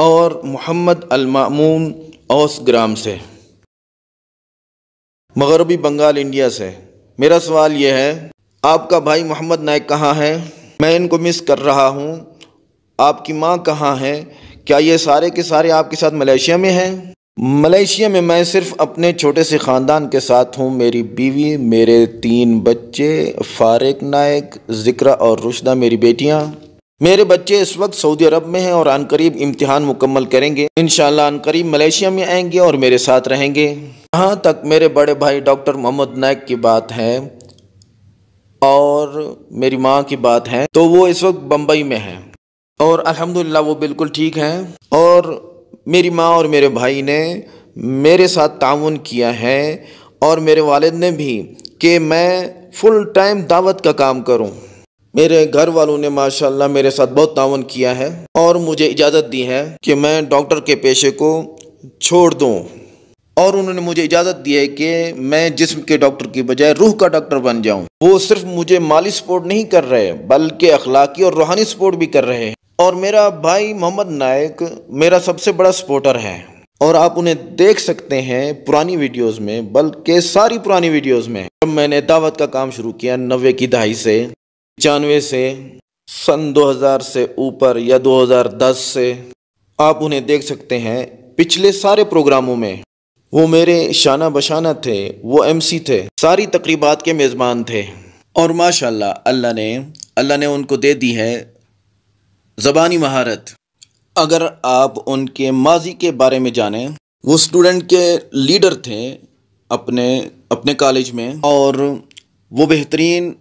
اور محمد المامون اوس گرام سے، مغربی بنگال انڈیا سے۔ میرا سوال یہ ہے، آپ کا بھائی محمد نائک کہاں ہے؟ میں ان کو مس کر رہا ہوں۔ آپ کی ماں کہاں ہے؟ کیا یہ سارے کے سارے آپ کے ساتھ ملیشیا میں ہیں؟ ملیشیا میں میں صرف اپنے چھوٹے سے خاندان کے ساتھ ہوں، میری بیوی، میرے 3 بچے، فارق نائک، ذکرہ اور رشدہ میری بیٹیاں۔ میرے بچے اس وقت سعودی عرب میں ہیں اور عن قریب امتحان مکمل کریں گے، انشاءاللہ عن قریب ملیشیا میں آئیں گے اور میرے ساتھ رہیں گے۔ جہاں تک میرے بڑے بھائی ڈاکٹر محمد نائک کی بات ہے اور میری ماں کی بات ہے تو وہ اس وقت بمبئی میں ہیں اور الحمدللہ وہ بالکل ٹھیک ہیں، اور میری ماں اور میرے بھائی نے میرے ساتھ تعاون کیا ہے اور میرے والد نے بھی کہ میں فل ٹائم دعوت کا کام کروں۔ میرے گھر والوں نے ماشاءاللہ میرے ساتھ بہت تعاون کیا ہے اور مجھے اجازت دی ہے کہ میں ڈاکٹر کے پیشے کو چھوڑ دوں، اور انہوں نے مجھے اجازت دی ہے کہ میں جسم کے ڈاکٹر کی بجائے روح کا ڈاکٹر بن جاؤں۔ وہ صرف مجھے مالی سپورٹ نہیں کر رہے بلکہ اخلاقی اور روحانی سپورٹ بھی کر رہے ہیں، اور میرا بھائی محمد نائک میرا سب سے بڑا سپورٹر ہے، اور آپ انہیں دیکھ سکتے ہیں پرانی ویڈیوز میں، بلکہ ساری پرانی ویڈیوز میں۔ جب میں نے دعوت کا کام شروع کیا 90 کی دہائی سے، 95 سے، سن 2000 سے اوپر یا 2010 سے، آپ انہیں دیکھ سکتے ہیں پچھلے سارے پروگراموں میں وہ میرے شانہ بشانہ تھے، وہ MC تھے، ساری تقریبات کے میزبان تھے، اور ماشاءاللہ اللہ نے ان کو دے دی ہے زبانی مہارت۔ اگر آپ ان کے ماضی کے بارے میں جانیں، وہ اسٹوڈنٹ کے لیڈر تھے اپنے کالج میں، اور وہ بہترین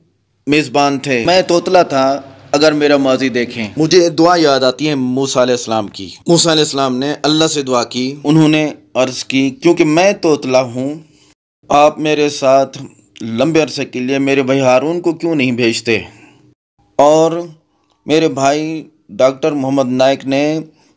میزبان تھے۔ میں توتلا تھا۔ اگر میرا ماضی دیکھیں، مجھے دعا یاد آتی ہے موسیٰ علیہ السلام کی۔ موسیٰ علیہ السلام نے اللہ سے دعا کی، انہوں نے عرض کی کیونکہ میں توتلا ہوں، آپ میرے ساتھ لمبے عرصے کے لیے میرے بھائی ہارون کو کیوں نہیں بھیجتے؟ اور میرے بھائی ڈاکٹر محمد نائک نے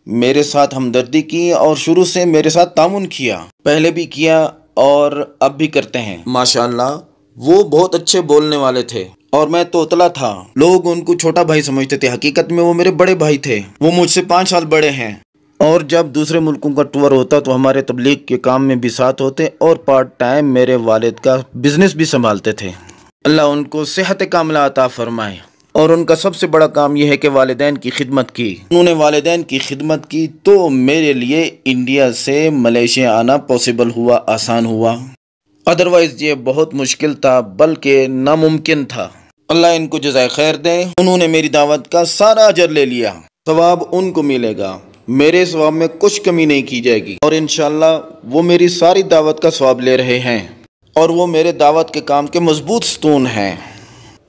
میرے ساتھ ہمدردی کی اور شروع سے میرے ساتھ تعاون کیا، پہلے بھی کیا اور اب بھی کرتے ہیں ماشاءاللہ۔ وہ بہت اچھے بولنے والے تھے اور میں توتلا تھا، لوگ ان کو چھوٹا بھائی سمجھتے تھے، حقیقت میں وہ میرے بڑے بھائی تھے، وہ مجھ سے 5 سال بڑے ہیں، اور جب دوسرے ملکوں کا ٹور ہوتا تو ہمارے تبلیغ کے کام میں بھی ساتھ ہوتے، اور پارٹ ٹائم میرے والد کا بزنس بھی سنبھالتے تھے۔ اللہ ان کو صحت کاملہ عطا فرمائے، اور ان کا سب سے بڑا کام یہ ہے کہ والدین کی خدمت کی۔ انہوں نے والدین کی خدمت کی تو میرے لیے انڈیا سے ملیشیا آنا پاسبل ہوا، آسان ہوا، ادروائز یہ بہت مشکل تھا بلکہ ناممکن تھا۔ اللہ ان کو جزائے خیر دے، انہوں نے میری دعوت کا سارا اجر لے لیا، ثواب ان کو ملے گا، میرے ثواب میں کچھ کمی نہیں کی جائے گی، اور انشاءاللہ وہ میری ساری دعوت کا ثواب لے رہے ہیں، اور وہ میرے دعوت کے کام کے مضبوط ستون ہیں۔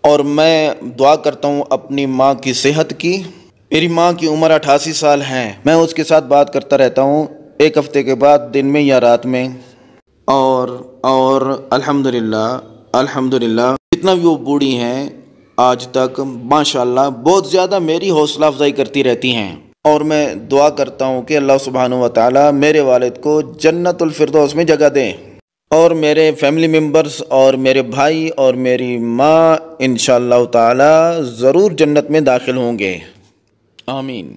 اور میں دعا کرتا ہوں اپنی ماں کی صحت کی۔ میری ماں کی عمر 88 سال ہے، میں اس کے ساتھ بات کرتا رہتا ہوں، ایک ہفتے کے بعد دن میں یا رات میں، اور الحمدللہ جتنا بھی وہ بوڑھی ہیں آج تک ماشاءاللہ بہت زیادہ میری حوصلہ افزائی کرتی رہتی ہیں، اور میں دعا کرتا ہوں کہ اللہ سبحانہ و تعالی میرے والد کو جنت الفردوس میں جگہ دیں، اور میرے فیملی ممبرز اور میرے بھائی اور میری ماں انشاءاللہ تعالی ضرور جنت میں داخل ہوں گے، آمین۔